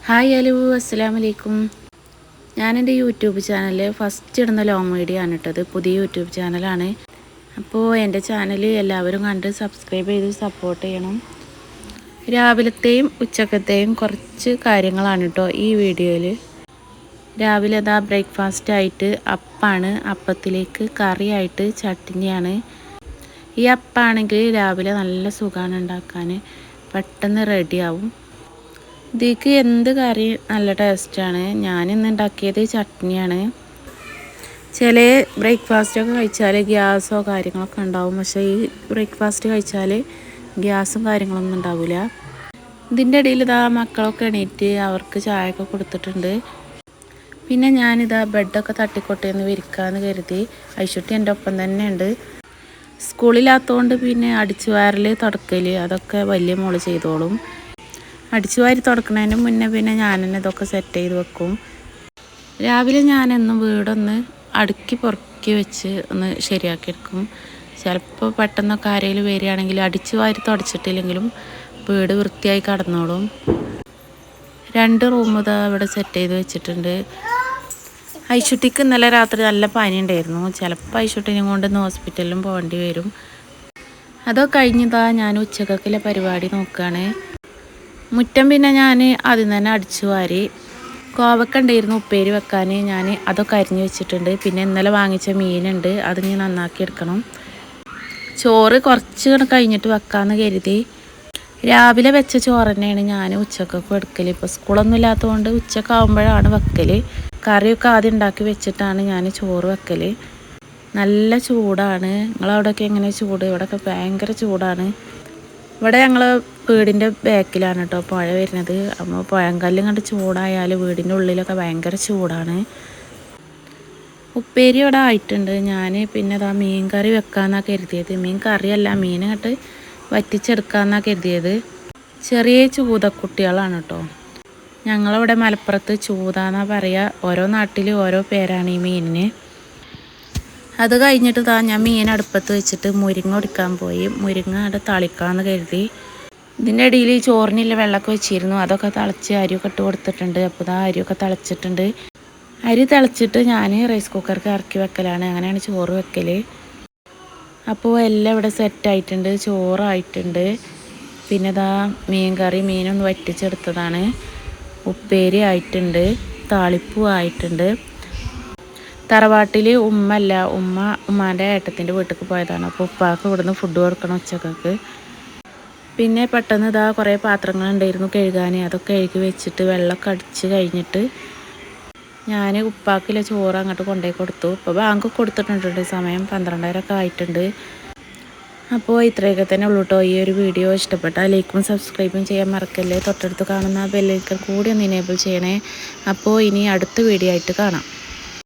Hi hello അസ്സലാമു അലൈക്കും. ഞാനെൻ്റെ യൂട്യൂബ് ചാനൽ ഫസ്റ്റ് ഇടുന്ന ലോങ് വീഡിയോ ആണ് ഇട്ടത്. പുതിയ യൂട്യൂബ് ചാനലാണ്. അപ്പോൾ എൻ്റെ ചാനൽ എല്ലാവരും കണ്ട് സബ്സ്ക്രൈബ് ചെയ്ത് സപ്പോർട്ട് ചെയ്യണം. രാവിലത്തെയും ഉച്ചക്കത്തെയും കുറച്ച് കാര്യങ്ങളാണ് കേട്ടോ ഈ വീഡിയോയിൽ. രാവിലെ അതാ ബ്രേക്ക്ഫാസ്റ്റ് ആയിട്ട് അപ്പാണ്. അപ്പത്തിലേക്ക് കറിയായിട്ട് ചട്നിയാണ്. ഈ അപ്പാണെങ്കിൽ രാവിലെ നല്ല സുഖമാണ് ഉണ്ടാക്കാൻ, പെട്ടെന്ന് റെഡിയാവും. ഇതിലേക്ക് എന്ത് കറി നല്ല ടേസ്റ്റാണ്. ഞാനിന്ന് ഉണ്ടാക്കിയത് ചട്നിയാണ്. ചില ബ്രേക്ക്ഫാസ്റ്റൊക്കെ കഴിച്ചാൽ ഗ്യാസോ കാര്യങ്ങളൊക്കെ ഉണ്ടാവും, പക്ഷേ ഈ ബ്രേക്ക്ഫാസ്റ്റ് കഴിച്ചാൽ ഗ്യാസും കാര്യങ്ങളൊന്നും ഉണ്ടാവില്ല. ഇതിൻ്റെ ഇടയിൽ ഇതാ മക്കളൊക്കെ എണീറ്റ് അവർക്ക് ചായയൊക്കെ കൊടുത്തിട്ടുണ്ട്. പിന്നെ ഞാനിതാ ബെഡൊക്കെ തട്ടിക്കൊട്ടേന്ന് വിരിക്കാമെന്ന് കരുതി. ഐശുട്ടി എൻ്റെ ഒപ്പം തന്നെ ഉണ്ട്. സ്കൂളില്ലാത്തതുകൊണ്ട് പിന്നെ അടിച്ചു വാരൽ തുടക്കൽ അതൊക്കെ വലിയ മോള് ചെയ്തോളും. അടിച്ചു വാരി തുടക്കുന്നതിന് മുന്നേ പിന്നെ ഞാൻ തന്നെ ഇതൊക്കെ സെറ്റ് ചെയ്ത് വെക്കും. രാവിലെ ഞാനെന്നും വീടൊന്ന് അടുക്കി പൊറുക്കി വെച്ച് ഒന്ന് ശരിയാക്കി എടുക്കും. ചിലപ്പോൾ പെട്ടെന്നൊക്കെ ആരെങ്കിലും വരികയാണെങ്കിൽ അടിച്ചു വാരി തുടച്ചിട്ടില്ലെങ്കിലും വീട് വൃത്തിയായി കടന്നോളും. 2 റൂം ഇതാ ഇവിടെ സെറ്റ് ചെയ്ത് വെച്ചിട്ടുണ്ട്. ഐശുട്ടിക്ക് ഇന്നലെ രാത്രി നല്ല പനി ഉണ്ടായിരുന്നു. ചിലപ്പോൾ ഐശുട്ടിനെ കൊണ്ടൊന്ന് ഹോസ്പിറ്റലിലും പോകേണ്ടി വരും. അതൊക്കെ കഴിഞ്ഞതാ ഞാൻ ഉച്ചക്കൊക്കെയുള്ള പരിപാടി നോക്കുകയാണ്. മുറ്റം പിന്നെ ഞാൻ ആദ്യം തന്നെ അടിച്ചു വാരി. കോവക്ക ഉണ്ടായിരുന്നു ഉപ്പേരി വെക്കാൻ, ഞാൻ അതൊക്കെ അരിഞ്ഞ് വെച്ചിട്ടുണ്ട്. പിന്നെ ഇന്നലെ വാങ്ങിച്ച മീനുണ്ട്, അത് ഞാൻ നന്നാക്കി എടുക്കണം. ചോറ് കുറച്ച് കഴിഞ്ഞിട്ട് വെക്കാമെന്ന് കരുതി. രാവിലെ വെച്ച ചോറ് തന്നെയാണ് ഞാൻ ഉച്ചക്കൊക്കെ എടുക്കൽ. ഇപ്പോൾ സ്കൂളൊന്നും ഇല്ലാത്തതുകൊണ്ട് ഉച്ചക്ക് ആകുമ്പോഴാണ് വെക്കൽ. കറിയൊക്കെ ആദ്യം ഉണ്ടാക്കി വെച്ചിട്ടാണ് ഞാൻ ചോറ് വെക്കൽ. നല്ല ചൂടാണ്. നിങ്ങളവിടെയൊക്കെ എങ്ങനെ ചൂട്? ഇവിടെയൊക്കെ ഭയങ്കര ചൂടാണ്. ഇവിടെ ഞങ്ങൾ വീടിൻ്റെ ബാക്കിലാണ് കേട്ടോ പുഴ വരുന്നത്. അപ്പോൾ പുഴങ്കല്ലും കണ്ട് ചൂടായാൽ വീടിൻ്റെ ഉള്ളിലൊക്കെ ഭയങ്കര ചൂടാണ്. ഉപ്പേരി ഇവിടെ ആയിട്ടുണ്ട്. ഞാൻ പിന്നെ അതാ മീൻ കറി വെക്കാമെന്നാണ് കരുതിയത്. മീൻ കറിയല്ല, മീൻ ഇങ്ങോട്ട് വറ്റിച്ചെടുക്കാമെന്നാണ് കരുതിയത്. ചെറിയ ചൂതക്കുട്ടികളാണ് കേട്ടോ. ഞങ്ങളിവിടെ മലപ്പുറത്ത് ചൂതാന്നാണ് പറയുക. ഓരോ നാട്ടിൽ ഓരോ പേരാണ് ഈ മീനിന്. അത് കഴിഞ്ഞിട്ട് ഞാൻ മീൻ അടുപ്പത്ത് വെച്ചിട്ട് മുരിങ്ങ ഒടിക്കാൻ പോയി. മുരിങ്ങ അവിടെ തളിക്കാമെന്ന് കരുതി. ഇതിൻ്റെ ഇടയിൽ ചോറിനുള്ള വെള്ളമൊക്കെ വെച്ചിരുന്നു. അതൊക്കെ തിളച്ച് അരിയൊക്കെ ഇട്ട് കൊടുത്തിട്ടുണ്ട്. അപ്പോൾ അരിയൊക്കെ തിളച്ചിട്ടുണ്ട്. അരി തിളച്ചിട്ട് ഞാൻ റൈസ് കുക്കർക്ക് ഇറക്കി വെക്കലാണ്. അങ്ങനെയാണ് ചോറ് വെക്കൽ. അപ്പോൾ എല്ലാം ഇവിടെ സെറ്റായിട്ടുണ്ട്. ചോറായിട്ടുണ്ട്. പിന്നെ മീൻ കറി, മീനൊന്ന് വറ്റിച്ചെടുത്തതാണ്. ഉപ്പേരി ആയിട്ടുണ്ട്. താളിപ്പൂ ആയിട്ടുണ്ട്. തറവാട്ടിൽ ഉമ്മാൻ്റെ ഏട്ടത്തിൻ്റെ വീട്ടിലേക്ക് പോയതാണ്. അപ്പോൾ ഉപ്പാക്ക് ഇവിടുന്ന് ഫുഡ് കൊടുക്കണം ഉച്ചക്കൊക്കെ. പിന്നെ പെട്ടെന്ന് കുറേ പാത്രങ്ങളുണ്ടായിരുന്നു കഴുകാൻ. അതൊക്കെ കഴുകി വെച്ചിട്ട് വെള്ളമൊക്കെ അടിച്ച് കഴിഞ്ഞിട്ട് ഞാൻ ഉപ്പാക്കിലെ ചോറ് അങ്ങോട്ട് കൊണ്ടുപോയി കൊടുത്തു. ഇപ്പോൾ ബാങ്ക് കൊടുത്തിട്ടുണ്ട്. സമയം 12:30 ആയിട്ടുണ്ട്. അപ്പോൾ ഇത്രയൊക്കെ തന്നെ ഉള്ളൂ കേട്ടോ. ഈ ഒരു വീഡിയോ ഇഷ്ടപ്പെട്ടാൽ ലൈക്കും സബ്സ്ക്രൈബും ചെയ്യാൻ മറക്കല്ലേ. തൊട്ടടുത്ത് കാണുന്ന ബെല്ലൈക്കൺ കൂടി ഒന്ന് എനേബിൾ ചെയ്യണേ. അപ്പോൾ ഇനി അടുത്ത വീഡിയോ ആയിട്ട് കാണാം.